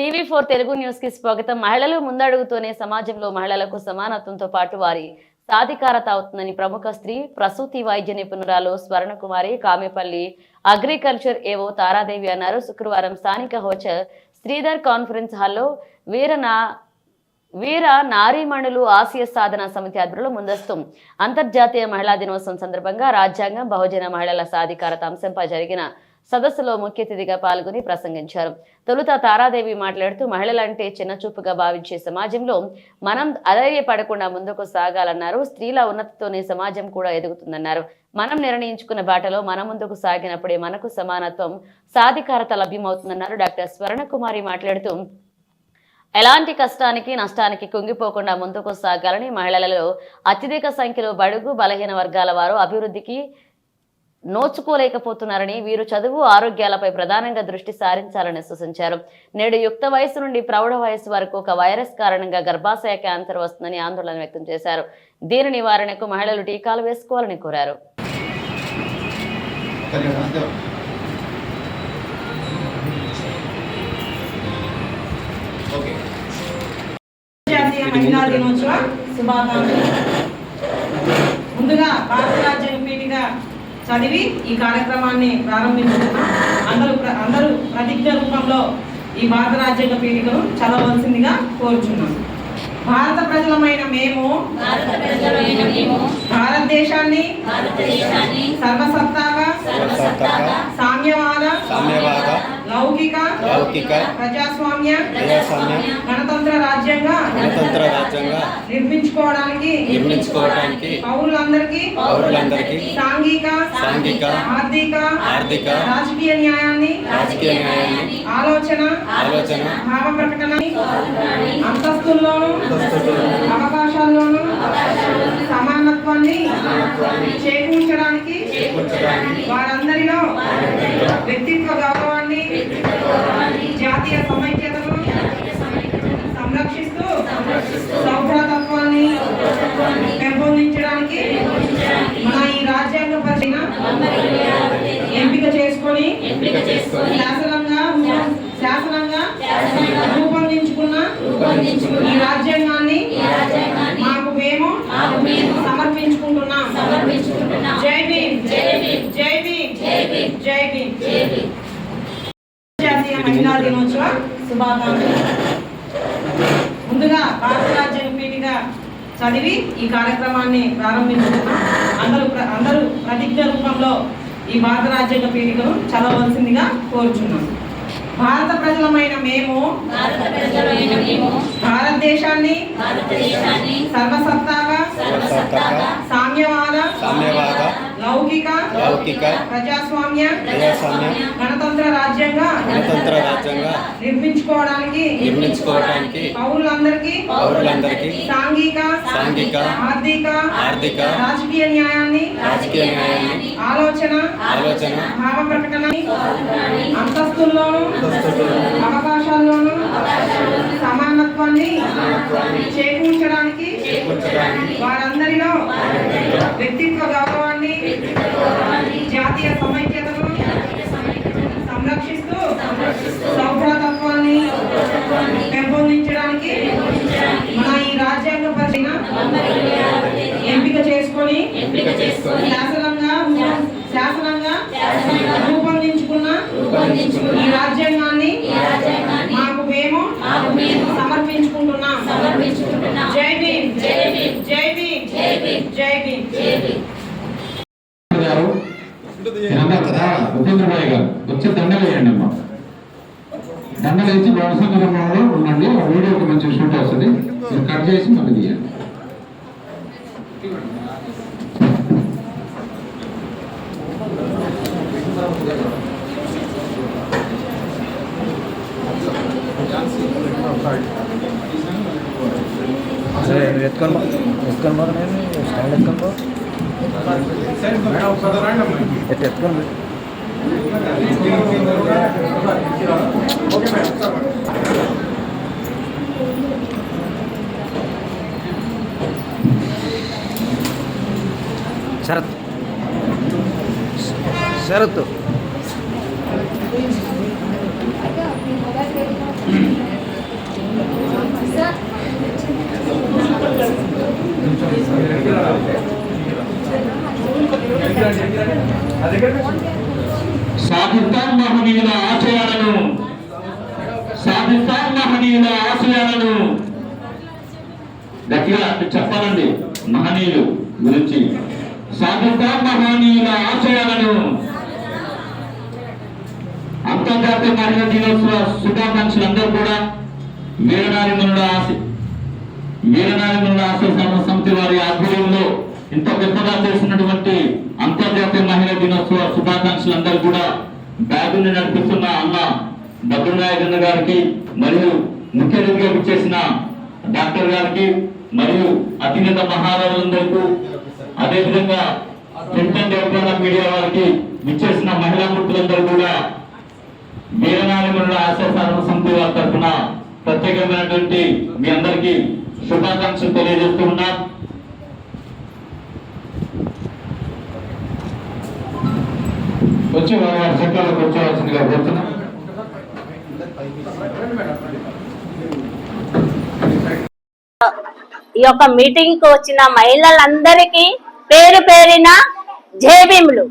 టీవీ4 Telugu news కి స్వాగతం. మహిళలు ముందడుగుతూనే సమాజంలో మహిళలకు సమానత్వంతో పాటు వారి సాధికారత అవుతుందని ప్రముఖ స్త్రీ ప్రసూతి వైద్య నిపుణురాలు స్వర్ణకుమారి కామెపల్లి అగ్రికల్చర్ ఏవో తారాదేవి అన్నారు. శుక్రవారం స్థానిక హోటల్ శ్రీధర్ కాన్ఫరెన్స్ హాల్లో వీర నారీమణులు ఆసియా సాధన సమితి ఆధ్వర్యంలో ముందస్తు అంతర్జాతీయ మహిళా దినోత్సవం సందర్భంగా రాజ్యాంగం బహుజన మహిళల సాధికారత అంశంపై జరిగిన సదస్సులో ముఖ్య అతిథిగా పాల్గొని ప్రసంగించారు. తొలుత తారాదేవి మాట్లాడుతూ మహిళలంటే చిన్నచూపుగా భావించే సమాజంలో మనం అధైర్యపడకుండా ముందుకు సాగాలన్నారు. స్త్రీల ఉన్నతితోనే సమాజం కూడా ఎదుగుతుందన్నారు. మనం నిర్ణయించుకున్న బాటలో మన ముందుకు సాగినప్పుడే మనకు సమానత్వం సాధికారత లభ్యమవుతుందన్నారు. డాక్టర్ స్వర్ణకుమారి మాట్లాడుతూ ఎలాంటి కష్టానికి నష్టానికి కుంగిపోకుండా ముందుకు సాగాలని, మహిళలలో అత్యధిక సంఖ్యలో బడుగు బలహీన వర్గాల వారు అభివృద్ధికి నోచుకోలేకపోతున్నారని, వీరు చదువు ఆరోగ్యాలపై ప్రధానంగా దృష్టి సారించాలని సూచించారు. నేడు యుక్త వయసు నుండి ప్రౌఢ వయసు వరకు ఒక వైరస్ కారణంగా గర్భాశయ క్యాన్సర్ వస్తుందని ఆందోళన వ్యక్తం చేశారు. దీని నివారణకు మహిళలు టీకాలు వేసుకోవాలని కోరారు. ముందుగా భారత రాజ్యాంగ పీఠిగా చదివి ఈ కార్యక్రమాన్ని ప్రారంభించుకున్నాం. అందరూ ప్రతిజ్ఞ రూపంలో ఈ భారత రాజ్యాంగ పీఠికను చదవవలసిందిగా కోరుచున్నాం. భారత ప్రజలమైన మేము భారతదేశాన్ని సర్వసత్తాక సామ్యవాద లౌకిక ప్రజాస్వామ్య గణతంత్ర రాజ్యంగా నిర్మించుకోవడానికి పౌరులందరికీ సాంఘిక ఆర్థిక రాజకీయ న్యాయాన్ని ఆలోచన భావ ప్రకటన అంతస్తుల్లోనూ అవకాశాల్లోనూ సమానత్వాన్ని చేకూర్చడానికి వారందరిలో వ్యక్తిత్వ గౌరవాన్ని జాతీయ సమైక్యతను సంరక్షిస్తూ సౌభ్రతత్వాన్ని పెంపొందించడానికి మన ఈ రాజ్యాంగ పరిధిన ఎంపిక చేసుకొని శాసనంగా రూపొందించుకున్న ఈ రాజ్యాంగాన్ని మాకు మేము సమర్పించుకుంటున్నాం. జై భీమ్, జై భీమ్, జై భీమ్. జాతీయ మహిళా దినోత్సవ శుభాకాంక్షలు. ముందుగా భారత రాజ్యాంగ పీఠిగా చదివి ఈ కార్యక్రమాన్ని ప్రారంభించుకున్నాం. అందరూ ప్రతిజ్ఞ రూపంలో ఈ భారత రాజ్యాంగ పీఠికను చదవవలసిందిగా కోరుచున్నాం. భారత ప్రజలమైన మేము భారతదేశాన్ని సర్వసత్తాక సామ్యవాద లౌకిక ప్రజాస్వామ్య గణతంత్ర రాజ్యంగా నిర్మించుకోవడానికి పౌరులందరికీ సాంఘిక ఆర్థిక రాజకీయ న్యాయాన్ని ఆలోచన భావ ప్రకటన అంతస్తుల్లోనూ అవకాశాల్లోనూ సమానత్వాన్ని చేకూర్చడానికి వారందరిలో వ్యక్తిత్వ గౌరవాన్ని జాతీయ సమైక్యతను సంరక్షిస్తూ సౌభ్రతత్వాన్ని పెంపొందించడానికి మన ఈ రాజ్యాంగ పరిధిన ఎంపిక చేసుకొని శాసనంగా రూపొందించుకున్న ఈ రాజ్యాంగాన్ని మాకు మేము సమర్పించుకుంటున్నాం. జై భీమ్, జై భీమ్, జై భీమ్. ఉపేంద్రబాయ్ గారు వచ్చి దండలు వేయండి అమ్మా. దండలు వేసి వ్యవసాయంలో ఉండండి. ఆ వీడియోకి మంచి షూట్ వస్తుంది. మీరు కట్ చేసి మళ్ళీ తీయండి. ఎత్తుకొని నేను స్టాండ్ ఎత్తుకొని ఎత్తుకొని షరత్ సాధిస్తాం మహనీయుల ఆశయాలను, సాధిస్తాం మహనీయుల ఆశయాలను. గట్టిగా చెప్పాలండి మహనీయులు గురించి. సాధిస్తాం మహనీయుల ఆశయాలను. అంతర్జాతీయ మహిళా దినోత్సవ శుభాకాంక్షలు. అందరూ కూడా వీరనారిమణుల ఆశయ సమితి వారి ఆధ్వర్యంలో ఇంత పెద్దగా చేసినటువంటి అంతర్జాతీయ మహిళా దినోత్సవ శుభాకాంక్షలు. అందరూ కూడా బ్యాగుని నడిపిస్తున్న అన్న భద్రనాయకన్న గారికి, మరియు ముఖ్య అతిథిగా విచ్చేసిన డాక్టర్ గారికి, మరియు అతినేత మహారాజులందరికీ, అదేవిధంగా ప్రింట్ అండ్ ఎలక్ట్రానిక్ మీడియా వారికి విచ్చేసిన మహిళా మూర్తులందరూ కూడా వీరనారిమణుల ఆశయ సాధన సమితి వారి తరఫున ప్రత్యేకమైనటువంటి మీ అందరికీ శుభాకాంక్షలు తెలియజేస్తూ ఉన్నా. వచ్చి వారి సెక్టార్లకు వచ్చేవాల్సిందిగా కోరుతున్నా. ఈ యొక్క మీటింగ్ కు వచ్చిన మహిళలందరికీ పేరు పేరిన జేబీములు.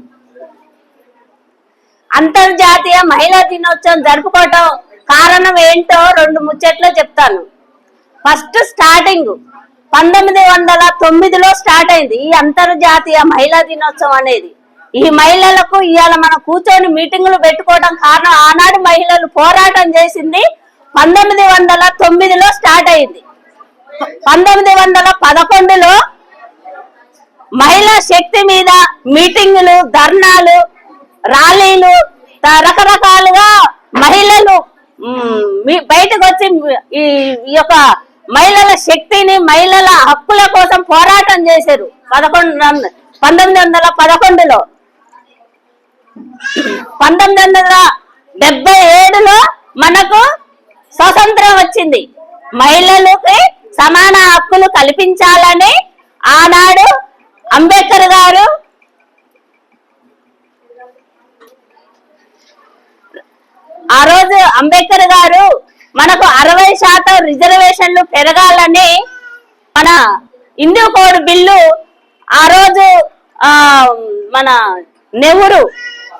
అంతర్జాతీయ మహిళా దినోత్సవం జరుపుకోవటం కారణం ఏంటో 2 ముచ్చట్లు చెప్తాను. ఫస్ట్ స్టార్టింగ్ 1909లో స్టార్ట్ అయింది ఈ అంతర్జాతీయ మహిళా దినోత్సవం అనేది. ఈ మహిళలకు ఇవాళ మనం కూర్చొని మీటింగులు పెట్టుకోవడం కారణం ఆనాడు మహిళలు పోరాటం చేసింది 1909లో స్టార్ట్ అయింది. 1911లో మహిళా శక్తి మీద మీటింగులు, ధర్నాలు, ర్యాలీలు, రకరకాలుగా మహిళలు బయటకు వచ్చి ఈ యొక్క మహిళల శక్తిని, మహిళల హక్కుల కోసం పోరాటం చేశారు. 1911లో 1977లో మనకు స్వతంత్రం వచ్చింది. మహిళలకి సమాన హక్కులు కల్పించాలని ఆనాడు అంబేద్కర్ గారు మనకు 60% రిజర్వేషన్లు పెరగాలని మన హిందూ కోడ్ బిల్లు ఆ రోజు మన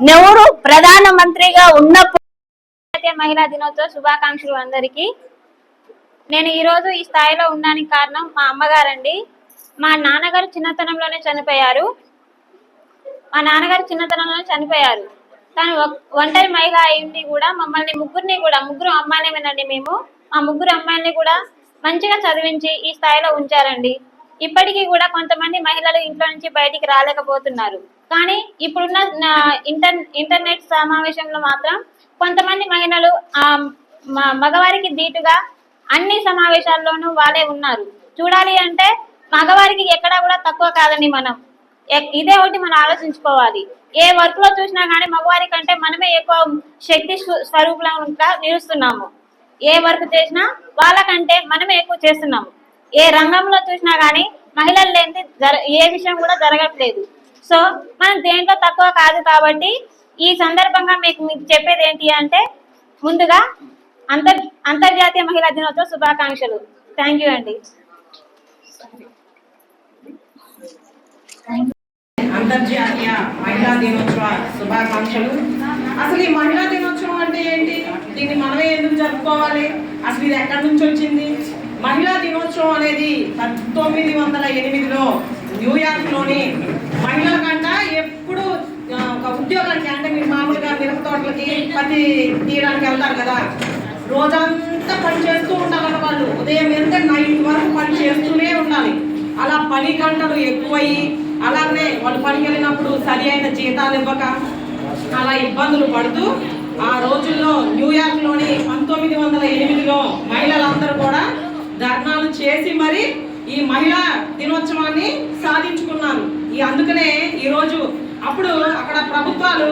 నెహ్రూ ప్రధానమంత్రిగా ఉన్నప్పుడు. మహిళా దినోత్సవ శుభాకాంక్షలు అందరికీ. నేను ఈరోజు ఈ స్థాయిలో ఉండడానికి కారణం మా అమ్మగారండి. మా నాన్నగారు చిన్నతనంలోనే చనిపోయారు. తను ఒంటరి మహిళ అయింది కూడా మమ్మల్ని ముగ్గురు అమ్మాయిలేమేనండి మేము. ఆ ముగ్గురు అమ్మాయిల్ని కూడా మంచిగా చదివించి ఈ స్థాయిలో ఉంచారండి. ఇప్పటికీ కూడా కొంతమంది మహిళలు ఇంట్లో నుంచి బయటికి రాలేకపోతున్నారు. కానీ ఇప్పుడున్న ఇంటర్నెట్ సమావేశంలో మాత్రం కొంతమంది మహిళలు మగవారికి దీటుగా అన్ని సమావేశాల్లోనూ వాళ్ళే ఉన్నారు. చూడాలి అంటే మగవారికి ఎక్కడా కూడా తక్కువ కాదండి. మనం ఇదే ఒకటి మనం ఆలోచించుకోవాలి. ఏ వర్క్ లో చూసినా కానీ మగవారి కంటే మనమే ఎక్కువ శక్తి స్వరూపంగా నిలుస్తున్నాము. ఏ వర్క్ చేసినా వాళ్ళకంటే మనమే ఎక్కువ చేస్తున్నాము. ఏ రంగంలో చూసినా కానీ మహిళలు లేని ఏ విషయం కూడా జరగట్లేదు. సో మనం దేంట్లో తక్కువ కాదు. కాబట్టి ఈ సందర్భంగా మీకు చెప్పేది ఏంటి అంటే, ముందుగా అంతర్జాతీయ మహిళా దినోత్సవ శుభాకాంక్షలు. థ్యాంక్ యూ అండి. అంతర్జాతీయ మహిళా దినోత్సవ శుభాకాంక్షలు. అసలు ఈ మహిళా దినోత్సవం అంటే ఏంటి? దీన్ని మనమే ఎందుకు జరుపుకోవాలి? అసలు ఇది ఎక్కడి నుంచి వచ్చింది? మహిళా దినోత్సవం అనేది 1908లో న్యూయార్క్లోని మహిళల కంట ఎప్పుడు ఒక ఉద్యోగానికి, అంటే మీరు మామూలుగా మిరప తోటలకి పత్తి తీయడానికి వెళ్తారు కదా, రోజంతా పని చేస్తూ ఉండాలన్న వాళ్ళు. ఉదయం వెళ్తే నైట్ వరకు పని చేస్తూనే ఉండాలి. అలా పని గంటలు ఎక్కువయ్యి, అలాగే వాళ్ళు పనికి వెళ్ళినప్పుడు సరి అయిన జీతాలు ఇవ్వక అలా ఇబ్బందులు పడుతూ ఆ రోజుల్లో న్యూయార్క్లోని 1908లో మహిళలందరూ కూడా ధర్నాలు చేసి మరి ఈ మహిళా దినోత్సవాన్ని సాధించుకున్నారు. అందుకనే ఈరోజు అప్పుడు అక్కడ ప్రభుత్వాలు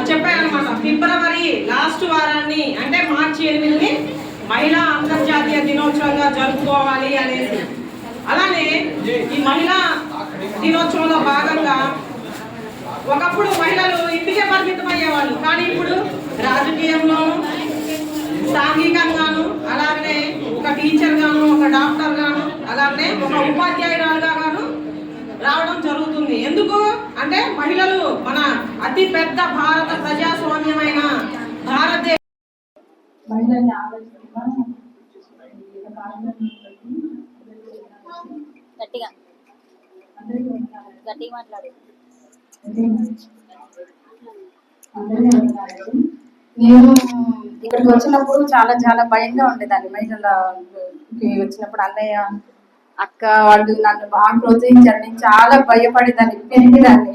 చెప్పారనమాట, ఫిబ్రవరి లాస్ట్ వారాన్ని అంటే మార్చి 8ని మహిళా అంతర్జాతీయ దినోత్సవంగా జరుపుకోవాలి అనేసి. అలానే ఈ మహిళా దినోత్సవంలో భాగంగా ఒకప్పుడు మహిళలు ఇంటికే పరిమితం అయ్యేవాళ్ళు. కానీ ఇప్పుడు రాజకీయంలోను, సాంఘికంగాను, అలాగనే ఒక టీచర్ గాను, ఒక డాక్టర్ గాను, అలాగనే ఒక ఉపాధ్యాయురాలుగా గాను రావడం జరుగుతుంది. ఎందుకు అంటే మహిళలు మన అతి పెద్ద భారత ప్రజాస్వామ్యమైన భారతదేశ మహిళల్ని ఆలోచించగా గట్టిగా గట్టిగా మాట్లాడు. నేను ఇక్కడికి వచ్చినప్పుడు చాలా చాలా భయంగా ఉండేదాన్ని. మహిళలకి వచ్చినప్పుడు అన్నయ్య అక్క వాళ్ళు నన్ను బాగా ప్రోత్సహించారు. నేను చాలా భయపడేదాన్ని, పెరిగేదాన్ని.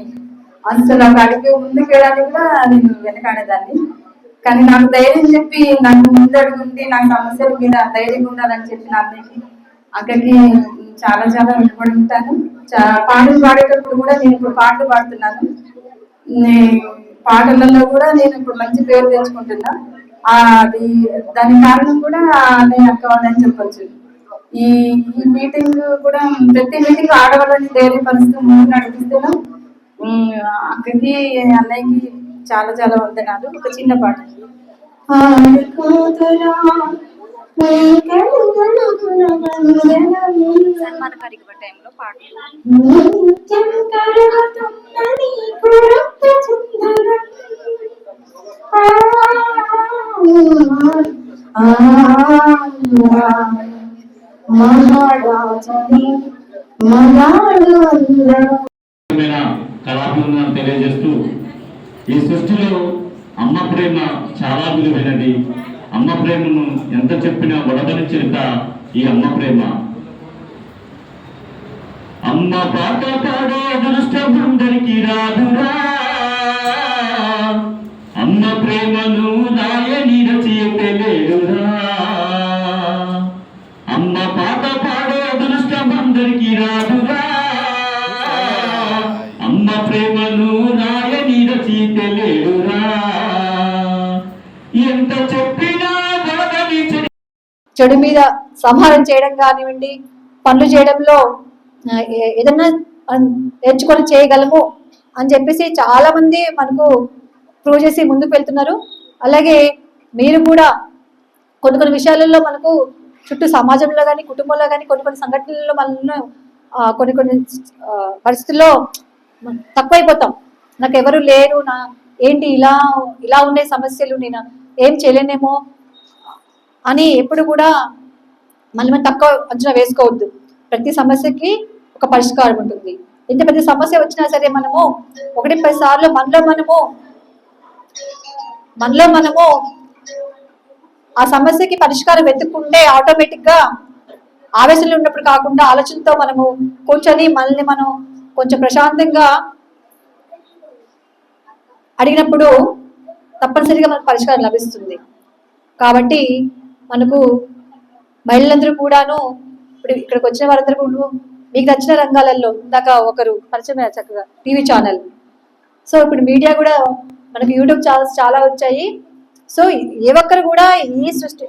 అసలు ఒక అడుగు ముందుకు వెళ్ళడానికి కూడా నేను వెనకాడేదాన్ని. కానీ నాకు ధైర్యం చెప్పి నాకు ముందడుగుండి నాకు సమస్యల మీద ధైర్యంగా ఉండాలని చెప్పి నా అక్కడికి చాలా చాలా రుణపడి ఉంటాను. పాటలు పాడేటప్పుడు కూడా నేను ఇప్పుడు పాటలు పాడుతున్నాను. పాటలలో కూడా నేను ఇప్పుడు మంచి పేరు తెచ్చుకుంటున్నా. అది దానికి కారణం కూడా నేను అక్క వాళ్ళని చెప్పొచ్చు. ఈ మీటింగ్ కూడా ప్రతి మీటింగ్ ఆడవాళ్ళని ధైర్యపరుస్తూ ముందు నడిపిస్తున్నాం. అక్కడికి అన్నయ్యకి చాలా చాలా వందనాలు. ఒక చిన్న పాట. టైంలో పాట కళాభివందనం తెలియజేస్తూ ఈ సృష్టిలో అమ్మ ప్రేమ చాలా విలువైనది. అమ్మ ప్రేమను ఎంత చెప్పినా వడదని చరిత ఈ అమ్మ ప్రేమ. అమ్మ పాట పాడే అదృష్టం అందరికీ రాదురా, అమ్మ ప్రేమను రాయని రచయితలేరురా. అమ్మ పాట పాడే అదృష్టం అందరికీ రాదురా, అమ్మ ప్రేమను రాయని రచయితలేరురా. ఎంత చెప్పినా వడదని చెడు మీద సంహారం చేయడం కానివ్వండి, పనులు చేయడంలో ఏదన్నా నేర్చుకొని చేయగలము అని చెప్పేసి చాలా మంది మనకు ప్రూవ్ చేసి ముందుకు వెళ్తున్నారు. అలాగే మీరు కూడా కొన్ని కొన్ని విషయాలలో మనకు చుట్టూ సమాజంలో కానీ కుటుంబంలో కానీ కొన్ని కొన్ని సంఘటనల్లో మనల్ని కొన్ని కొన్ని పరిస్థితుల్లో తక్కువైపోతాం. నాకు ఎవరు లేరు, నా ఏంటి ఇలా ఇలా ఉండే సమస్యలు, నేను ఏం చేయలేనేమో అని ఎప్పుడు కూడా మనం తక్కువ అంచనా వేసుకోవద్దు. ప్రతి సమస్యకి ఒక పరిష్కారం ఉంటుంది. ఎంత పెద్ద సమస్య వచ్చినా సరే మనము 1-10 సార్లు మనలో మనము ఆ సమస్యకి పరిష్కారం వెతుక్కుంటే ఆటోమేటిక్ గా ఆవేశంలో ఉన్నప్పుడు కాకుండా ఆలోచనతో మనము కూర్చొని మనల్ని మనం కొంచెం ప్రశాంతంగా అడిగినప్పుడు తప్పనిసరిగా మనకు పరిష్కారం లభిస్తుంది. కాబట్టి మనకు మహిళలందరూ కూడాను ఇప్పుడు ఇక్కడికి వచ్చిన వారందరూ కూడా మీకు నచ్చిన రంగాలలో ఇందాక ఒకరు పరిచయం చక్కగా టీవీ ఛానల్. సో ఇప్పుడు మీడియా కూడా మనకు యూట్యూబ్ ఛానల్స్ చాలా వచ్చాయి. సో ఏ ఒక్కరు కూడా ఈ సృష్టి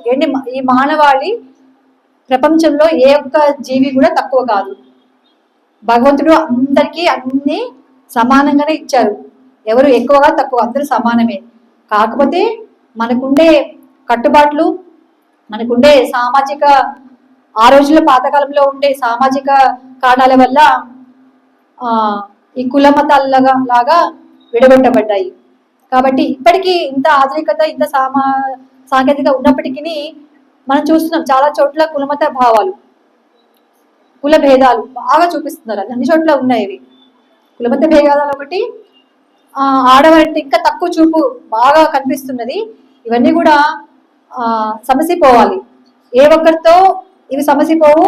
ఈ మానవాళి ప్రపంచంలో ఏ ఒక్క జీవి కూడా తక్కువ కాదు. భగవంతుడు అందరికీ అన్ని సమానంగానే ఇచ్చారు. ఎవరు ఎక్కువగా తక్కువ, అందరూ సమానమే. కాకపోతే మనకుండే కట్టుబాట్లు, మనకుండే సామాజిక ఆ రోజుల్లో పాతకాలంలో ఉండే సామాజిక కారణాల వల్ల ఈ కుల మతాలలాగా విడగొట్టబడ్డాయి. కాబట్టి ఇప్పటికీ ఇంత ఆధునికత, ఇంత సాంకేతిక ఉన్నప్పటికీ మనం చూస్తున్నాం చాలా చోట్ల కులమత భావాలు, కుల భేదాలు బాగా చూపిస్తున్నారు. అన్ని చోట్ల ఉన్నాయి ఇవి. కులమత భేదాలు ఒకటి, ఆడవారి ఇంకా తక్కువ చూపు బాగా కనిపిస్తున్నది. ఇవన్నీ కూడా సమసిపోవాలి. ఏ ఒక్కరితో ఇవి సమసిపోవు,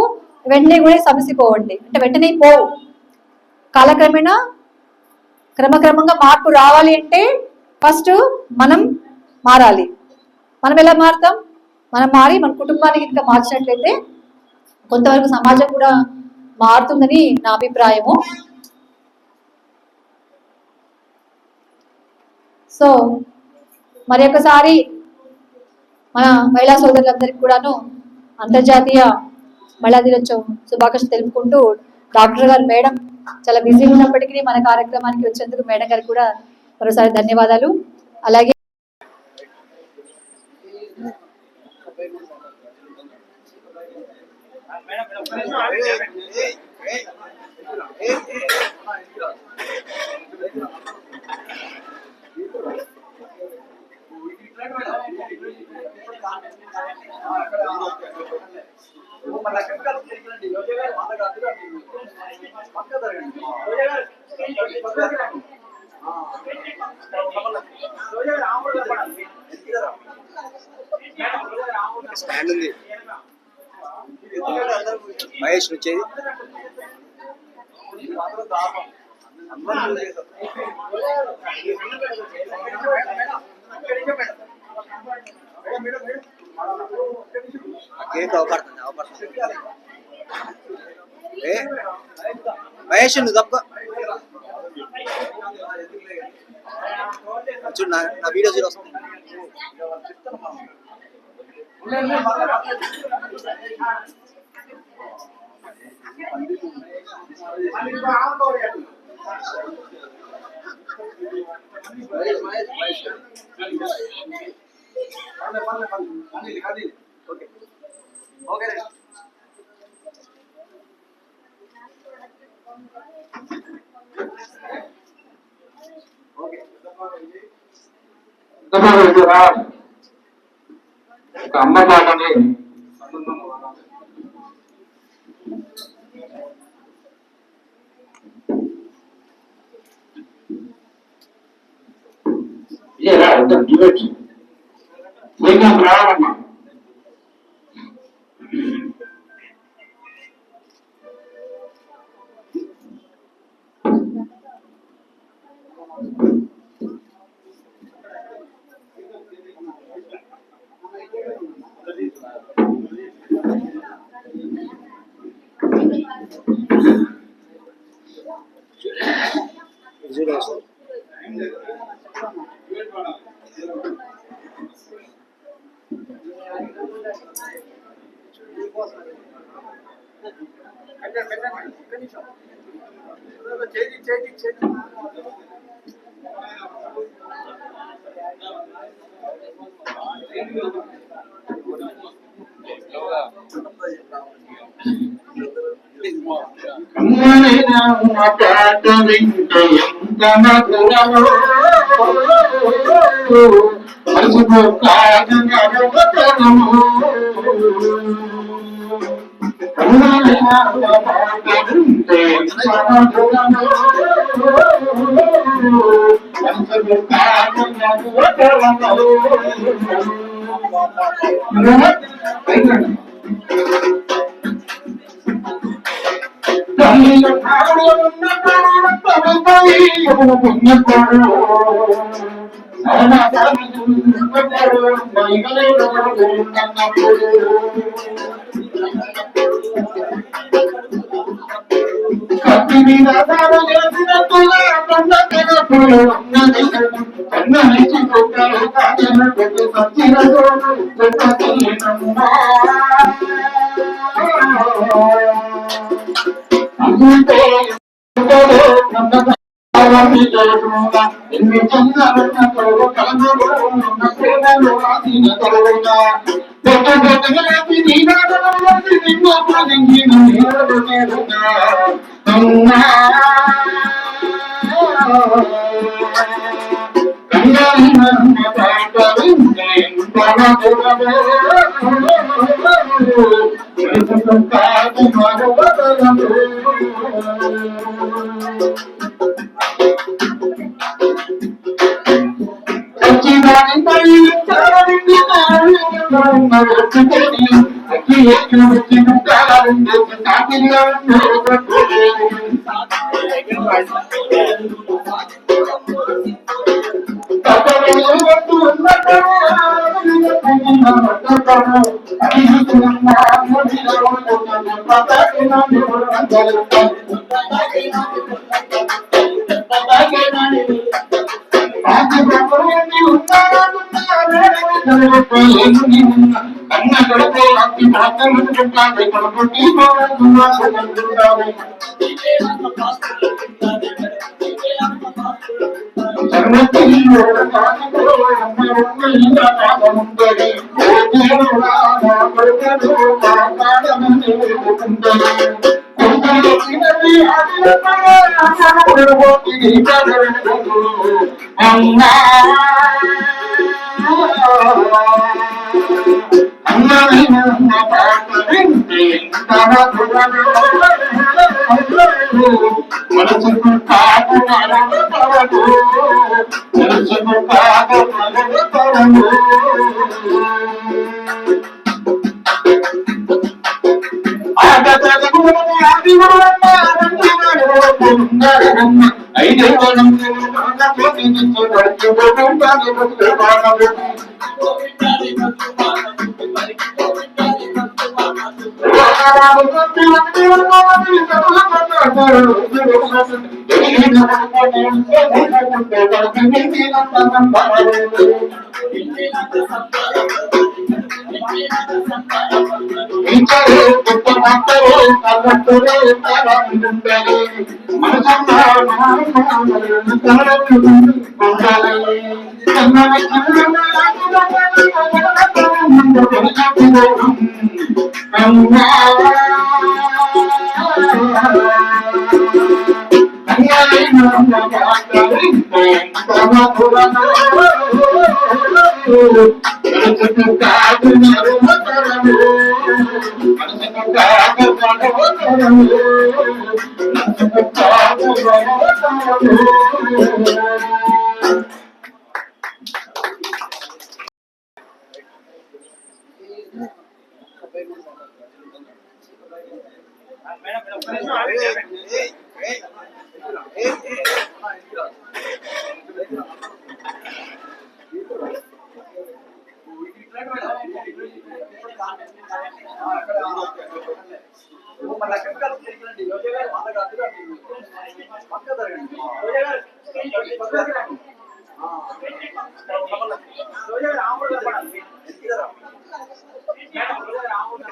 వెంటనే కూడా సమసిపోవండి. అంటే వెంటనే పోవు, కాలక్రమేణా క్రమక్రమంగా మార్పు రావాలి అంటే ఫస్ట్ మనం మారాలి. మనం ఎలా మారుతాం? మనం మారి మన కుటుంబానికి ఇంకా మార్చినట్లయితే కొంతవరకు సమాజం కూడా మారుతుందని నా అభిప్రాయము. సో మరి ఒకసారి మన మహిళా సోదరులందరికీ కూడాను అంతర్జాతీయ మహిళా దినోత్సవం శుభాకాంక్షలు తెలుపుకుంటూ, డాక్టర్ గారు మేడం చాలా బిజీగా ఉన్నప్పటికీ మన కార్యక్రమానికి వచ్చేందుకు మేడం గారికి కూడా మరోసారి ధన్యవాదాలు. అలాగే మహేష్ నుంచి కేక్ అవపడుతుంది మహేష్ నువ్వు తప్ప చూడు నా వీడియో చూడు వస్తుంది అమ్మ పాటని రావమ్మా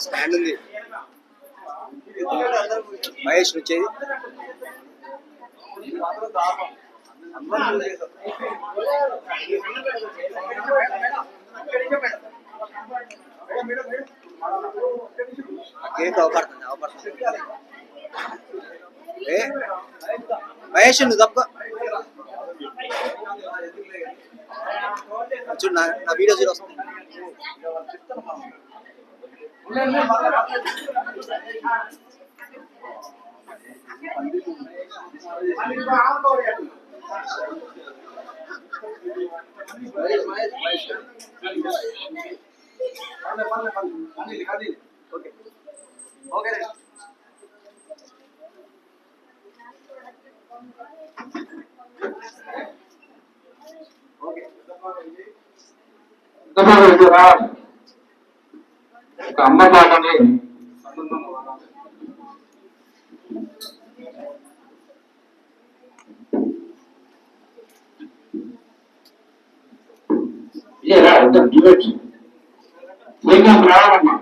స్టాండ్ ఉంది మహేష్ వచ్చేది కేక్ అవపడుతుంది మహేష్ నువ్వు తప్ప చూడు నా వీడియో చూడు వస్తుంది అమ్మ పాటని రావమ్మా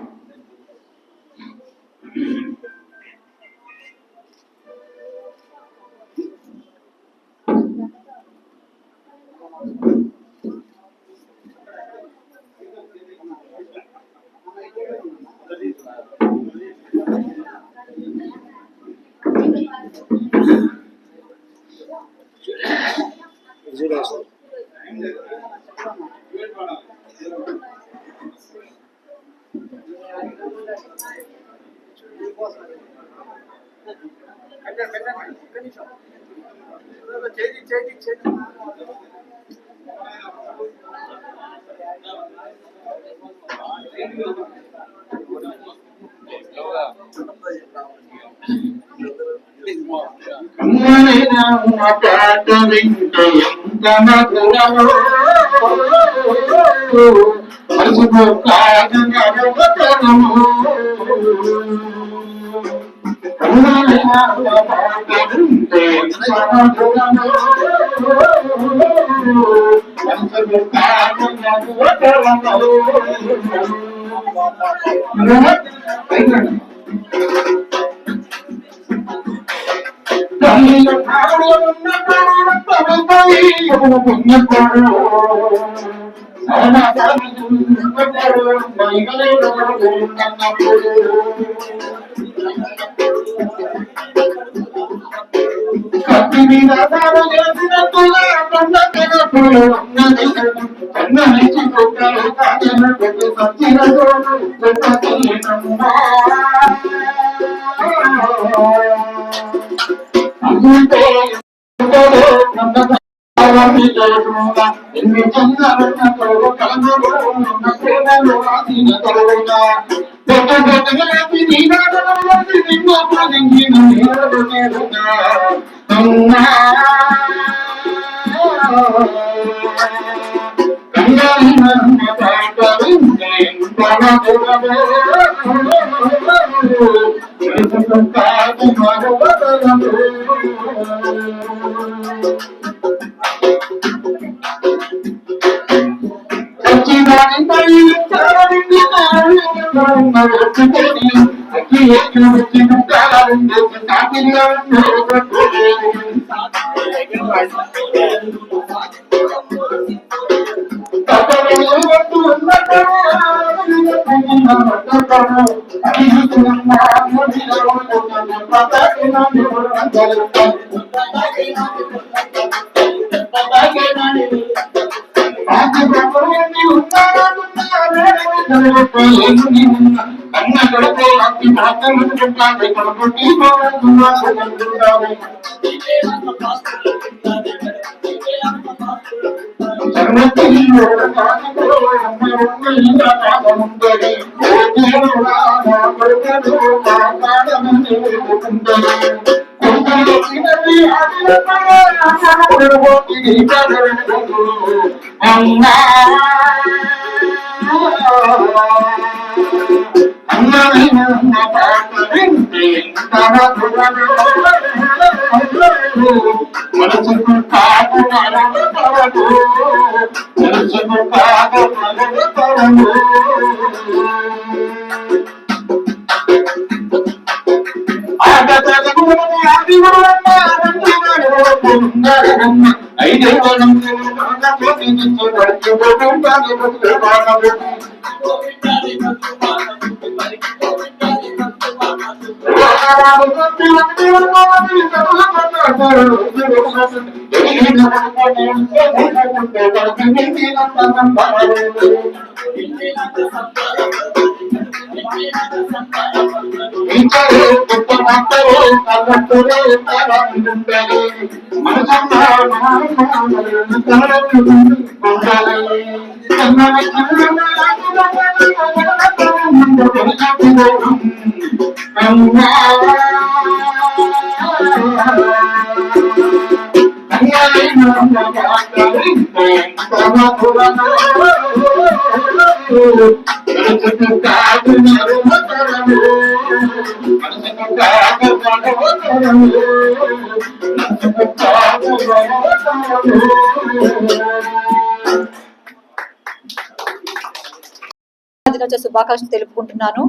దినోత్సవ శుభాకాంక్షలు తెలుపుకుంటున్నాను.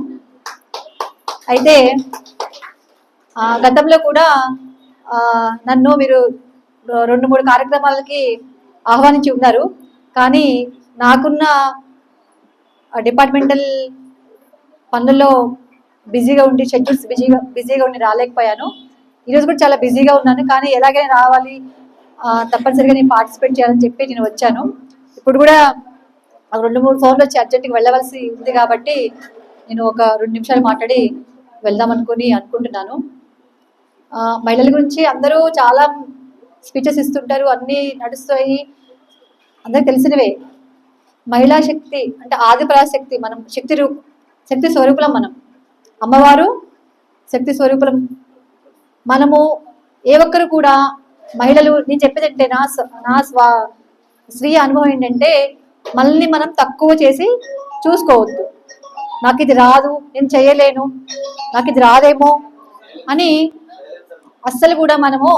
అయితే గతంలో కూడా నన్ను మీరు 2-3 కార్యక్రమాలకి ఆహ్వానించి ఉన్నారు. కానీ నాకున్న డిపార్ట్మెంటల్ పనుల్లో బిజీగా ఉండి షెడ్యూల్స్ బిజీగా ఉండి రాలేకపోయాను. ఈరోజు కూడా చాలా బిజీగా ఉన్నాను. కానీ ఎలాగైనా రావాలి, తప్పనిసరిగా నేను పార్టిసిపేట్ చేయాలని చెప్పి నేను వచ్చాను. ఇప్పుడు కూడా 2-3 ఫోన్లు వచ్చి అర్జెంట్గా వెళ్ళవలసి ఉంది కాబట్టి నేను ఒక 2 నిమిషాలు మాట్లాడి వెళ్దాం అనుకుంటున్నాను. మహిళల గురించి అందరూ చాలా స్పీచెస్ ఇస్తుంటారు, అన్నీ నడుస్తాయి, అందరికి తెలిసినవే. మహిళా శక్తి అంటే ఆది పరాశక్తి, మనం శక్తి స్వరూపులం. మనం అమ్మవారు శక్తి స్వరూపులం. మనము ఏ ఒక్కరు కూడా మహిళలు, నేను చెప్పేది అంటే నా స్వీయ అనుభవం ఏంటంటే, మనల్ని మనం తక్కువ చేసి చూసుకోవద్దు. నాకు ఇది రాదు, నేను చేయలేను, నాకు ఇది రాదేమో అని అస్సలు కూడా మనము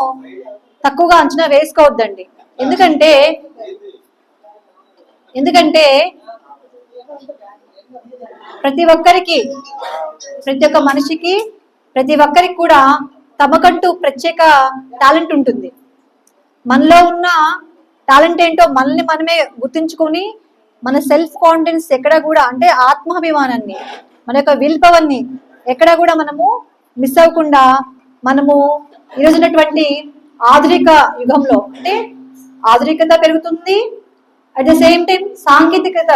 తక్కువగా అంచనా వేసుకోవద్దండి. ఎందుకంటే ప్రతి ఒక్క మనిషికి ప్రతి ఒక్కరికి కూడా తమకంటూ ప్రత్యేక టాలెంట్ ఉంటుంది. మనలో ఉన్న టాలెంట్ ఏంటో మనల్ని మనమే గుర్తించుకొని మన సెల్ఫ్ కాన్ఫిడెన్స్ ఎక్కడ కూడా, అంటే ఆత్మాభిమానాన్ని, మన యొక్క విల్ పవర్ని ఎక్కడ కూడా మనము మిస్ అవ్వకుండా, మనము ఈరోజు ఉన్నటువంటి ఆధునిక యుగంలో అంటే ఆధునికత పెరుగుతుంది, అట్ ద సేమ్ టైం సాంకేతికత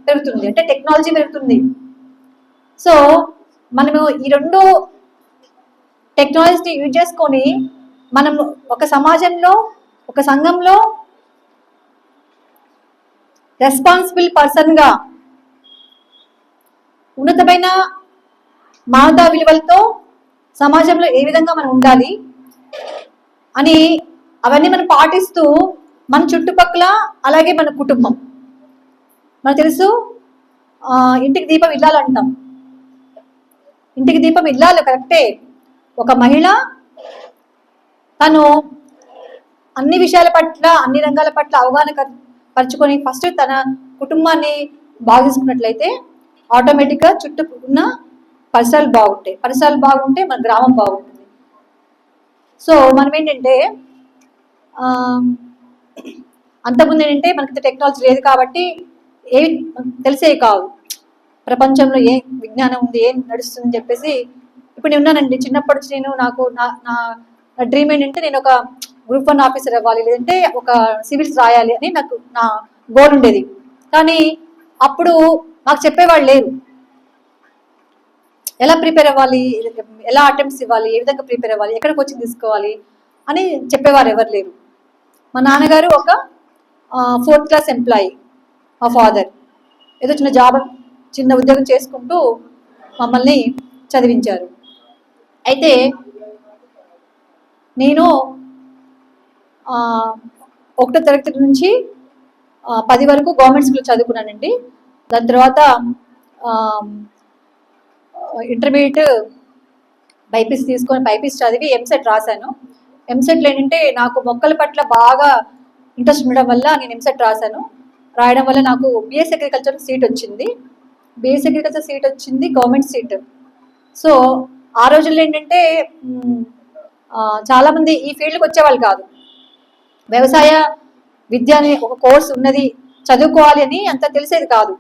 పెరుగుతుంది, అంటే టెక్నాలజీ పెరుగుతుంది. సో మనము ఈ 2 టెక్నాలజీని యూజ్ చేసుకొని మనం ఒక సమాజంలో, ఒక సంఘంలో రెస్పాన్సిబుల్ పర్సన్గా, ఉన్నతమైన మానవతా విలువలతో సమాజంలో ఏ విధంగా మనం ఉండాలి, అని అవన్నీ మనం పాటిస్తూ మన చుట్టుపక్కల, అలాగే మన కుటుంబం, మనకు తెలుసు ఇంటికి దీపం ఇల్లాలు అంటాం. ఇంటికి దీపం ఇల్లాలు కరెక్టే. ఒక మహిళ తను అన్ని విషయాల పట్ల, అన్ని రంగాల పట్ల అవగాహన పరుచుకొని ఫస్ట్ తన కుటుంబాన్ని బాగు చేసుకున్నట్లయితే ఆటోమేటిక్గా చుట్టూ ఉన్న పరిసరాలు బాగుంటాయి. పరిసరాలు బాగుంటే మన గ్రామం బాగుంటుంది. సో మనం ఏంటంటే అంతకుముందు ఏంటంటే మనకి టెక్నాలజీ లేదు కాబట్టి ఏవి తెలిసేవి కావు. ప్రపంచంలో ఏం విజ్ఞానం ఉంది, ఏం నడుస్తుందని చెప్పేసి ఇప్పుడు నేను ఉన్నానండి. చిన్నప్పటి నుంచి నేను నా డ్రీమ్ ఏంటంటే నేను ఒక గ్రూప్ 1 ఆఫీసర్ అవ్వాలి, లేదంటే ఒక సివిల్స్ రాయాలి అని నాకు నా గోల్ ఉండేది. కానీ అప్పుడు మాకు చెప్పేవాళ్ళు లేరు. ఎలా ప్రిపేర్ అవ్వాలి, ఎలా అటెంప్ట్స్ ఇవ్వాలి, ఏ విధంగా ప్రిపేర్ అవ్వాలి, ఎక్కడ కోచింగ్ తీసుకోవాలి అని చెప్పేవారు ఎవరు లేరు. మా నాన్నగారు ఒక 4th క్లాస్ ఎంప్లాయీ, మా ఫాదర్ ఏదో చిన్న ఉద్యోగం చేసుకుంటూ మమ్మల్ని చదివించారు. అయితే నేను 1వ తరగతి నుంచి 10 వరకు గవర్నమెంట్ స్కూల్ చదువుకున్నానండి. దాని తర్వాత ఇంటర్మీడియట్ బైపీసీ తీసుకొని బైపీసీ చదివి ఎంసెట్ రాశాను. ఎంసెట్లో ఏంటంటే నాకు మొక్కల పట్ల బాగా ఇంట్రెస్ట్ ఉండడం వల్ల నేను ఎంసెట్ రాశాను. రాయడం వల్ల నాకు బిఎస్సీ అగ్రికల్చర్ సీట్ వచ్చింది. బిఎస్సీ అగ్రికల్చర్ సీట్ వచ్చింది, గవర్నమెంట్ సీట్. సో ఆ రోజుల్లో ఏంటంటే చాలామంది ఈ ఫీల్డ్కి వచ్చేవాళ్ళు కాదు. వ్యవసాయ విద్య అనే ఒక కోర్స్ ఉన్నది, చదువుకోవాలి అని అంత తెలిసేది కాదు.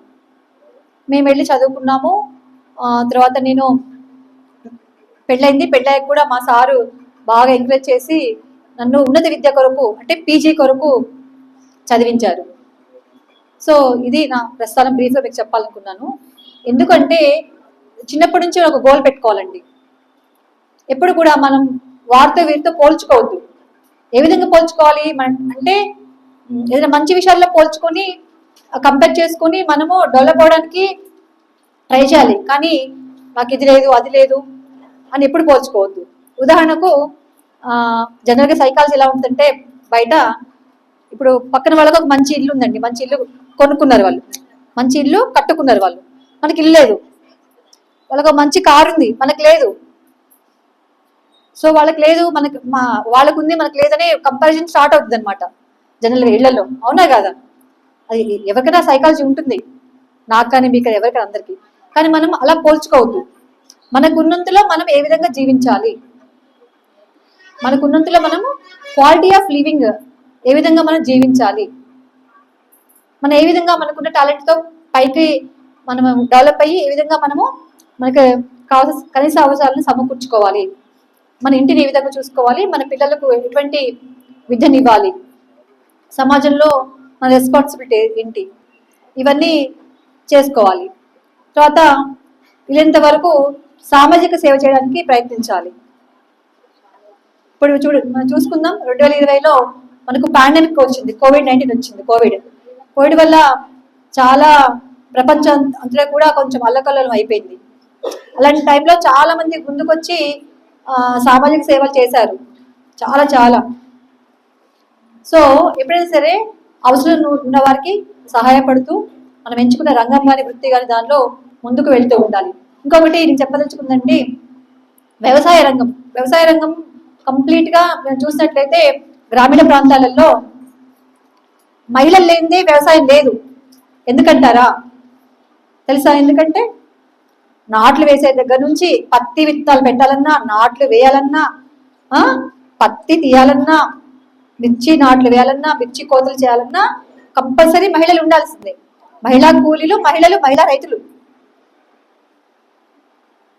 మేము వెళ్ళి చదువుకున్నాము. తర్వాత నేను పెళ్ళైంది. పెళ్ళాక కూడా మా సారు బాగా ఎంకరేజ్ చేసి నన్ను ఉన్నత విద్య కొరకు, అంటే పీజీ కొరకు చదివించారు. సో ఇది నా ప్రస్థానం బ్రీఫ్గా మీకు చెప్పాలనుకున్నాను. ఎందుకంటే చిన్నప్పటి నుంచి ఒక గోల్ పెట్టుకోవాలండి. ఎప్పుడు కూడా మనం వారితో వీరితో పోల్చుకోవద్దు. ఏ విధంగా పోల్చుకోవాలి అంటే ఏదైనా మంచి విషయాల్లో పోల్చుకొని కంపేర్ చేసుకొని మనము డెవలప్ అవడానికి ట్రై చేయాలి. కానీ నాకు ఇది లేదు, అది లేదు అని ఎప్పుడు పోల్చుకోవద్దు. ఉదాహరణకు జనరల్గా సైకాలజీ ఎలా ఉంటుందంటే, బయట ఇప్పుడు పక్కన వాళ్ళకి ఒక మంచి ఇల్లు ఉందండి, మంచి ఇల్లు కొనుక్కున్నారు వాళ్ళు, మంచి ఇల్లు కట్టుకున్నారు వాళ్ళు, మనకి ఇల్లు లేదు. వాళ్ళకి ఒక మంచి కారు ఉంది, మనకు లేదు. సో వాళ్ళకి లేదు, వాళ్ళకు ఉంది, మనకు లేదనే కంపారిజన్ స్టార్ట్ అవుతుంది అనమాట జనరల్గా ఇళ్లలో. అవునా కాదా? అది ఎవరికైనా సైకాలజీ ఉంటుంది, నాకు కానీ మీకు ఎవరికైనా అందరికీ. కానీ మనం అలా పోల్చుకోవద్దు. మనకున్నంతలో మనం ఏ విధంగా జీవించాలి, మనకున్నంతలో మనము క్వాలిటీ ఆఫ్ లివింగ్ ఏ విధంగా మనం జీవించాలి, మనం ఏ విధంగా మనకున్న టాలెంట్తో పైకి మనం డెవలప్ అయ్యి ఏ విధంగా మనకు కావాల్సిన కనీస అవసరాలను సమకూర్చుకోవాలి, మన ఇంటిని ఏ విధంగా చూసుకోవాలి, మన పిల్లలకు ఎటువంటి విద్యను ఇవ్వాలి, సమాజంలో మన రెస్పాన్సిబిలిటీ ఏంటి, ఇవన్నీ చేసుకోవాలి. తర్వాత వీలైనంత వరకు సామాజిక సేవ చేయడానికి ప్రయత్నించాలి. ఇప్పుడు మనం చూసుకుందాం, 2020లో మనకు పాండమిక్ వచ్చింది, COVID-19 వచ్చింది. కోవిడ్ వల్ల చాలా ప్రపంచం అంతటా కూడా కొంచెం అల్లకల్లోలం అయిపోయింది. అలాంటి టైంలో చాలా మంది ముందుకొచ్చి సామాజిక సేవలు చేశారు, చాలా. సో ఎప్పుడైనా సరే అవసరం ఉన్న వారికి సహాయపడుతూ మనం ఎంచుకున్న రంగం కానీ వృత్తి కానీ దానిలో ముందుకు వెళ్తూ ఉండాలి. ఇంకొకటి నేను చెప్పదలుచుకుందండి, వ్యవసాయ రంగం కంప్లీట్గా మేము చూసినట్లయితే గ్రామీణ ప్రాంతాలలో మహిళలు లేనిదే వ్యవసాయం లేదు. ఎందుకంటారా? తెలుసా? ఎందుకంటే నాట్లు వేసే దగ్గర నుంచి పత్తి విత్తనాలు పెట్టాలన్నా, నాట్లు వేయాలన్నా, పత్తి తీయాలన్నా, మిర్చి నాట్లు వేయాలన్నా, మిర్చి కోతలు చేయాలన్నా కంపల్సరీ మహిళలు ఉండాల్సిందే. మహిళా కూలీలు, మహిళా రైతులు.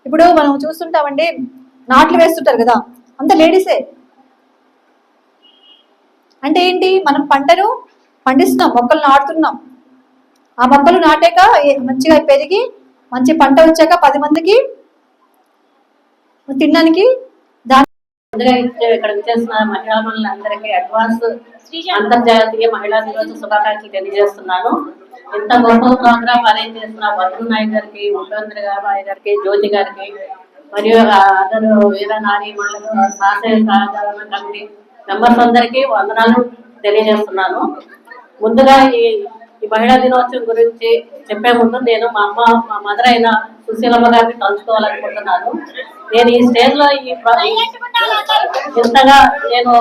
ఇప్పుడు మనం చూస్తుంటామండి, నాట్లు వేస్తుంటారు కదా, అంత లేడీసే. అంటే ఏంటి? మనం పంటను పండిస్తున్నాం, మొక్కలు నాటుతున్నాం. ఆ మొక్కలు నాటాక మంచిగా పెరిగి మంచి పంట వచ్చాక 10 మందికి తినడానికి ఇక్కడ విచ్చేస్తున్న మహిళా మనులందరికీ అడ్వాన్స్ అంతర్జాతీయ మహిళా దినోత్సవ శుభాకాంక్షలు తెలియజేస్తున్నాను. ఇంత గొప్ప ప్రోగ్రామ్ అరేంజ్ చేస్తున్న వరుణ్ నాయక్ గారికి, ఉపేంద్ర గారికి, జ్యోతి గారికి, మరియు అందరూ వీర నారీ మండలి సాధారణ కమిటీ మెంబర్స్ అందరికీ వందనాలు తెలియజేస్తున్నాను. ముందుగా ఈ మహిళా దినోత్సవం గురించి చెప్పే ముందు నేను మా మదర్ అయిన సుశీలమ్మ గారిని తలుచుకోవాలనుకుంటున్నాను. నేను ఈ స్టేజ్ లో ఇంతగా నేను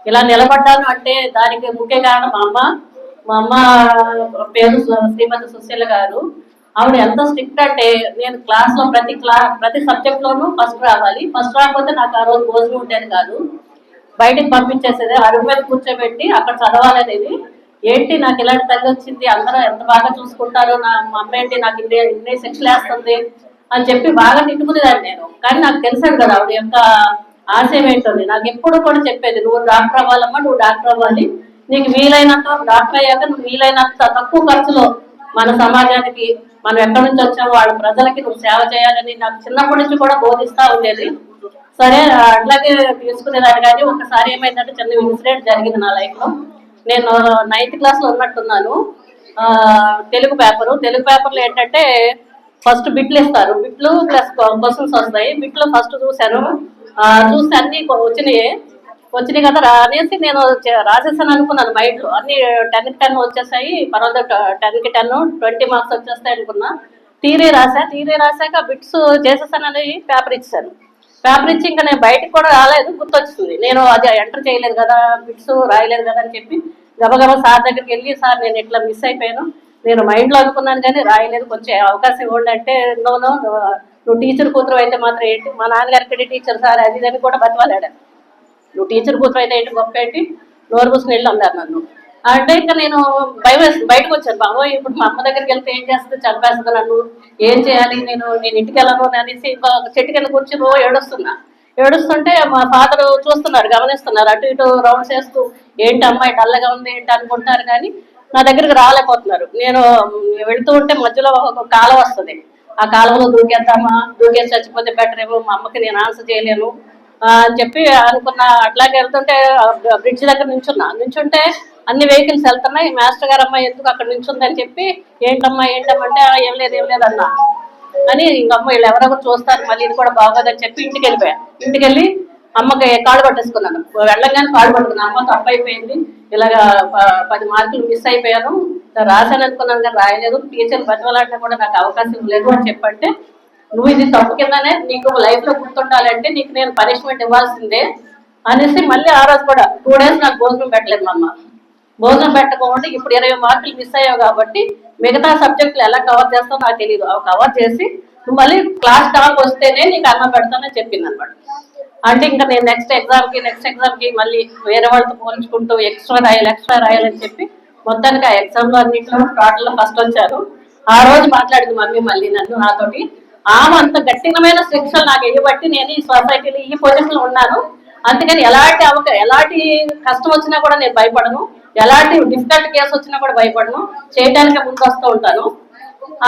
ఇలా నిలబడ్డాను అంటే దానికి ముఖ్య కారణం మా అమ్మ పేరు శ్రీమతి సుశీల గారు. ఆవిడ ఎంత స్ట్రిక్ట్ అంటే నేను క్లాస్ లో ప్రతి సబ్జెక్ట్ లోనూ ఫస్ట్ రావాలి. ఫస్ట్ రాకపోతే నాకు ఆ రోజు భోజనం ఉండేది కాదు. బయటికి పంపించేసేది, అడుగు మీద కూర్చోబెట్టి అక్కడ చదవాలనేది. ఏంటి నాకు ఇలాంటి తల్లి వచ్చింది, అందరూ ఎంత బాగా చూసుకుంటారు, మా అమ్మ ఏంటి నాకు ఇన్ని శిక్షలు వేస్తుంది అని చెప్పి బాగా తిట్టుకునేదాన్ని నేను. కానీ నాకు తెలిసాను కదా ఆవిడ యొక్క ఆశయం ఏంటోంది. నాకు ఎప్పుడు కూడా చెప్పేది, నువ్వు డాక్టర్ అవ్వాలమ్మా, నువ్వు డాక్టర్ అవ్వాలి, నీకు వీలైనంత డాక్టర్ అయ్యాక నువ్వు వీలైనంత తక్కువ ఖర్చులో మన సమాజానికి, మనం ఎక్కడి నుంచి వచ్చామో వాళ్ళ ప్రజలకి నువ్వు సేవ చేయాలని నాకు చిన్నప్పటి నుంచి కూడా బోధిస్తా ఉండేది. సరే అట్లాగే తీసుకునేదాన్ని. కానీ ఒకసారి ఏమైందంటే చిన్న ఇన్సిడెంట్ జరిగింది నా లైఫ్ లో. నేను 9th క్లాస్ లో ఉన్నట్టున్నాను. తెలుగు పేపర్లో ఏంటంటే ఫస్ట్ బిట్లు ఇస్తారు, బిట్లు ప్లస్ క్వశ్చన్స్ వస్తాయి. బిట్లు ఫస్ట్ చూశాను, చూస్తే అన్ని వచ్చినాయి కదా అనేసి నేను రాసేసాను అనుకున్నాను మైండ్ లో. అన్ని 10కి 10 వచ్చేసాయి, పర్వాలేదు 10కి 10 20 మార్క్స్ వచ్చేస్తాయి అనుకున్నా. థియరీ రాశాక బిట్స్ చేసేసానని పేపర్ ఇచ్చాను. పేపర్ ఇచ్చి ఇంకా నేను బయటకు కూడా రాలేదు, గుర్తొచ్చింది. నేను అది ఎంటర్ చేయలేదు కదా, బిట్స్ రాయలేదు కదా అని చెప్పి గబగబా సార్ దగ్గరికి వెళ్ళి, సార్ నేను ఇట్లా మిస్ అయిపోయాను, నేను మైండ్లో అనుకున్నాను కానీ రాయలేదు, కొంచెం అవకాశం ఇవ్వండి అంటే, నువ్వు టీచర్ కూతురు అయితే మాత్రం ఏంటి, మా నాన్నగారికి టీచర్ సార్ అది అని కూడా బతివాలాడు. నువ్వు టీచర్ కూతురు అయితే ఏంటి గొప్ప ఏంటి, నోరు కూర్చుని వెళ్ళి అన్నారు నన్ను. అంటే ఇంకా నేను బయటకు వచ్చాను. బాబోయ్ ఇప్పుడు మా అమ్మ దగ్గరికి వెళ్తే ఏం చేస్తుంది, చంపేస్తుంది నన్ను, ఏం చేయాలి, నేను ఇంటికి వెళ్ళను అనేసి చెట్టు కింద కూర్చుని ఏడుస్తుంటే మా ఫాదర్ చూస్తున్నారు, గమనిస్తున్నారు, అటు ఇటు రౌండ్స్ వేస్తూ ఏంటి అమ్మాయి డల్లగా ఉంది ఏంటి అనుకుంటున్నారు. కానీ నా దగ్గరికి రాలేకపోతున్నారు. నేను వెళుతూ ఉంటే మధ్యలో ఒక కాలువ వస్తుంది, ఆ కాలువలో దూకేసి చచ్చిపోతే బెటర్ ఏమో, మా అమ్మకి నేను ఆన్సర్ చేయలేను అని చెప్పి అనుకున్నా. అట్లాగే వెళ్తుంటే బ్రిడ్జ్ దగ్గర నించుంటే అన్ని వెహికల్స్ వెళ్తున్నాయి. మాస్టర్ గారు అమ్మాయి ఎందుకు అక్కడ నించుందని చెప్పి, ఏంటమ్మా అంటే ఏం లేదు అన్నా. అని ఇంకమ్మ వీళ్ళు ఎవరెవరు చూస్తారు, మళ్ళీ ఇది కూడా బాగోదని చెప్పి ఇంటికి వెళ్ళి అమ్మకి కాళ్ళు పట్టేసుకున్నాను. వెళ్ళగానే కాళ్ళు పట్టుకున్నాను. అమ్మ తప్పు అయిపోయింది, ఇలాగా 10 మార్కులు మిస్ అయిపోయాను, రాశాను అనుకున్నాను కానీ రాయలేదు, టీచర్ బతివలాంటి కూడా నాకు అవకాశం లేదు అని చెప్పంటే, నువ్వు ఇది తప్పు కిందనే నీకు లైఫ్ లో గుర్తుండాలంటే నీకు నేను పనిష్మెంట్ ఇవ్వాల్సిందే అనేసి మళ్ళీ ఆ రోజు కూడా 2 days నాకు భోజనం పెట్టలేదు మా అమ్మ. భోజనం పెట్టకపోతే ఇప్పుడు 20 మార్కులు మిస్ అయ్యావు కాబట్టి మిగతా సబ్జెక్టులు ఎలా కవర్ చేస్తావు నాకు తెలియదు, అవి కవర్ చేసి నువ్వు మళ్ళీ క్లాస్ టాప్ వస్తేనే నీకు అన్నం పెడతానని చెప్పింది అనమాట. అంటే ఇంకా నేను నెక్స్ట్ ఎగ్జామ్ కి మళ్ళీ వేరే వాళ్ళతో పోల్చుకుంటూ ఎక్స్ట్రా రాయాలని చెప్పి మొత్తానికి ఆ ఎగ్జామ్ లో అన్నింటిలో టోటల్ ఫస్ట్ వచ్చారు. ఆ రోజు మాట్లాడింది మమ్మీ మళ్ళీ నాతోటి, ఆమె అంత గట్టినమైన శిక్షలు నాకు వేయబట్టి నేను ఈ సొసైటీలో ఈ పొజిషన్ లో ఉన్నాను. అందుకని ఎలాంటి కష్టం వచ్చినా కూడా నేను భయపడను, ఎలాంటి డిఫికల్ట్ కేసు వచ్చినా కూడా భయపడను, చేయడానికి ముందు వస్తూ ఉంటాను.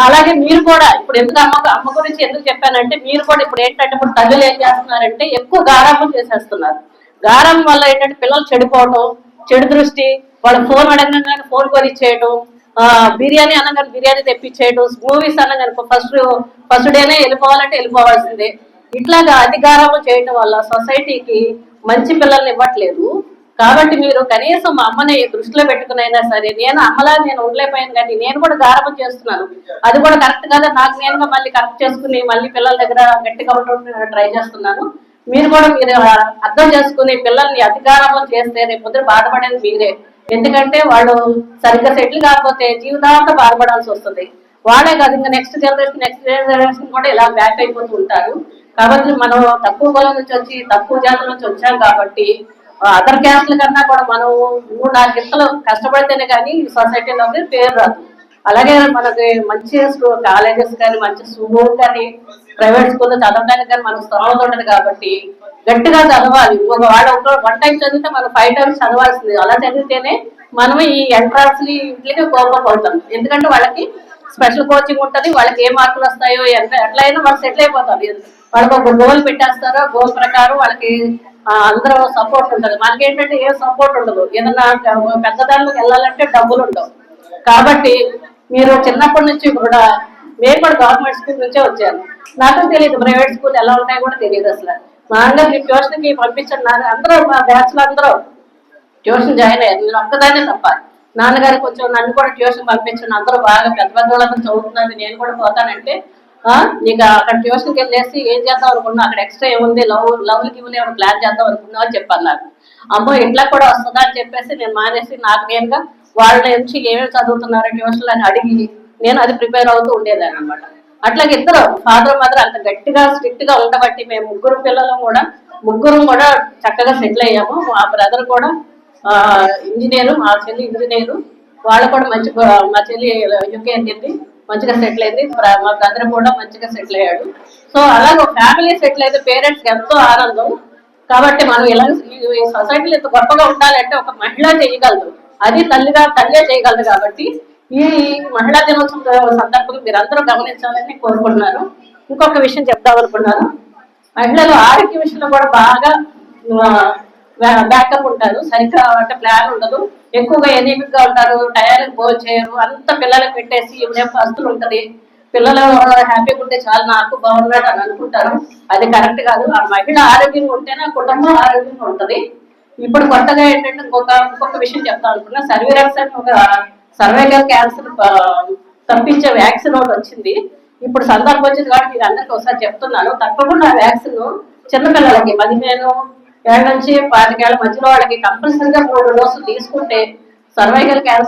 అలాగే మీరు కూడా ఇప్పుడు ఎందుకు అమ్మ గురించి ఎందుకు చెప్పానంటే, మీరు కూడా ఇప్పుడు ఏంటంటే ఇప్పుడు తల్లులు ఏం చేస్తున్నారంటే ఎక్కువ గారాబం చేసేస్తున్నారు. గారాబం వల్ల ఏంటంటే పిల్లలు చెడిపోవడం, చెడు దృష్టి, వాళ్ళ ఫోన్ అడగగానే ఫోన్ కొనిచ్చేయడం, బిర్యానీ అనగానే బిర్యానీ తెప్పించేయడం, మూవీస్ అనగానే ఫస్ట్ డేనే వెళ్ళిపోవాలంటే వెళ్ళిపోవాల్సిందే. ఇట్లాగా అధికారం చేయడం వల్ల సొసైటీకి మంచి పిల్లల్ని ఇవ్వట్లేదు. కాబట్టి మీరు కనీసం మా అమ్మని దృష్టిలో పెట్టుకునైనా సరే, నేను అమ్మలా నేను ఉండలేకపోయాను కానీ నేను కూడా గారాబం చేస్తున్నాను, అది కూడా కరెక్ట్ కదా, నాకు నేనుగా మళ్ళీ కరెక్ట్ చేసుకుని మళ్ళీ పిల్లల దగ్గర గట్టిగా ఉండడం ట్రై చేస్తున్నాను. మీరు అర్థం చేసుకుని పిల్లల్ని అధికారంలో చేస్తే రేపు బాధపడేది మీరే. ఎందుకంటే వాళ్ళు సరిగ్గా సెటిల్ కాకపోతే జీవితాంతం బాధపడాల్సి వస్తుంది. వాళ్ళే కాదు ఇంకా నెక్స్ట్ జనరేషన్ కూడా ఇలా బ్యాక్ అయిపోతూ ఉంటారు. కాబట్టి మనం తక్కువ కులం నుంచి వచ్చి తక్కువ జాతుల నుంచి వచ్చాం కాబట్టి అదర్ క్యాస్ట్ల కన్నా కూడా మనం 3-4 గింతలు కష్టపడితేనే కానీ సొసైటీలో పేరు రాదు. అలాగే మనకి మంచి కాలేజెస్ కానీ మంచి స్కూల్ కానీ ప్రైవేట్ స్కూల్లో చదవడానికి కానీ మనకు స్థలం ఉంటుంది కాబట్టి గట్టిగా చదవాలి. ఒక 1 time చదివితే మనం 5 times చదవాల్సింది. అలా చదివితేనే మనం ఈ ఎంట్రన్స్ వీటికి కోపపడతాం. ఎందుకంటే వాళ్ళకి స్పెషల్ కోచింగ్ ఉంటుంది, వాళ్ళకి ఏ మార్కులు వస్తాయో ఎట్లయినా వాళ్ళు సెటిల్ అయిపోతారు. వాళ్ళకి ఒక గోల్ పెట్టేస్తారో గోల్ ప్రకారం వాళ్ళకి అందరూ సపోర్ట్ ఉంటుంది. మనకేంటంటే ఏ సపోర్ట్ ఉండదు. ఏదన్నా పెద్ద దానిలోకి వెళ్ళాలంటే డబ్బులు ఉండవు. కాబట్టి మీరు చిన్నప్పటి నుంచి కూడా మేము కూడా గవర్నమెంట్ స్కూల్ నుంచే వచ్చాను. నాకు తెలియదు ప్రైవేట్ స్కూల్ ఎలా ఉంటాయో కూడా తెలియదు అసలు. మా అందరినీ ట్యూషన్కి పంపించండి అందరూ మా బ్యాచ్లో అందరూ ట్యూషన్ జాయిన్ అయ్యారు. నేను ఒక్కదాన్నే తప్ప. నాన్నగారు కొంచెం నన్ను కూడా ట్యూషన్ పంపించండి, అందరూ బాగా పెద్ద పెద్ద వాళ్ళందరూ చదువుతున్నారు, నేను కూడా పోతానంటే నీకు అక్కడ ట్యూషన్కి వెళ్ళేసి ఏం చేద్దాం అనుకున్నా, అక్కడ ఎక్స్ట్రా ఏముంది, లవ్లకి ఇవ్వలే ప్లాన్ చేద్దాం అనుకున్నావు అని చెప్పాను. నాకు అమ్మో ఇట్లా కూడా వస్తుందా అని చెప్పేసి నేను మానేసి నాకు నేనుగా వాళ్ళ నుంచి ఏమేమి చదువుతున్నారో ట్యూషన్లు అని అడిగి నేను అది ప్రిపేర్ అవుతూ ఉండేదాన్ని అనమాట. అట్లాగే ఇద్దరు ఫాదర్ మదర్ అంత గట్టిగా స్ట్రిక్ట్ గా ఉండబట్టి మేము ముగ్గురు కూడా చక్కగా సెటిల్ అయ్యాము. మా బ్రదర్ కూడా ఇంజనీరు, మా చెల్లి ఇంజనీరు, వాళ్ళు కూడా మా చెల్లి యూకే వెళ్ళింది, మంచిగా సెటిల్ అయింది. మా బ్రదర్ కూడా మంచిగా సెటిల్ అయ్యాడు. సో అలాగే ఫ్యామిలీ సెటిల్ అయితే పేరెంట్స్ ఎంతో ఆనందం. కాబట్టి మనం ఇలా ఈ సొసైటీలో ఇంత గొప్పగా ఉండాలంటే ఒక మహిళ చేయగలదు, అది తల్లే చేయగలదు. కాబట్టి ఈ మహిళా దినోత్సవం సందర్భంగా మీరందరూ గమనించాలని కోరుకుంటున్నాను. ఇంకొక విషయం చెప్దాం అనుకున్నాను, మహిళలు ఆరోగ్య విషయంలో కూడా బాగా బ్యాకప్ ఉంటారు. సరిగ్గా అంటే ప్లాన్ ఉండదు, ఎక్కువగా ఎనీమిక్ గా ఉంటారు, టయానికి భోజనం చేయరు, అంత పిల్లలకు పెట్టేసి ఇప్పుడేం పస్తులు ఉంటది, పిల్లలు హ్యాపీగా ఉంటే చాలా నాకు బాగున్నాడు అని అనుకుంటారు. అది కరెక్ట్ కాదు. ఆ మహిళ ఆరోగ్యంగా ఉంటేనే కుటుంబం ఆరోగ్యంగా ఉంటది. ఇప్పుడు కొత్తగా ఏంటంటే ఇంకొక విషయం చెప్తాను అనుకున్నా, సర్వీరక్స్ అని ఒక సర్వైకల్ క్యాన్సర్ తప్పించే వ్యాక్సిన్ ఒకటి వచ్చింది. ఇప్పుడు సందర్భం వచ్చింది కాబట్టి మీరు అందరికీ ఒకసారి చెప్తున్నాను, తప్పకుండా ఆ వ్యాక్సిన్ చిన్నపిల్లలకి 15 ఏళ్ళ నుంచి 25 ఏళ్ల మధ్యలో వాళ్ళకి కంపల్సరిగా 3 డోసులు తీసుకుంటే సర్వైకల్ క్యాన్సర్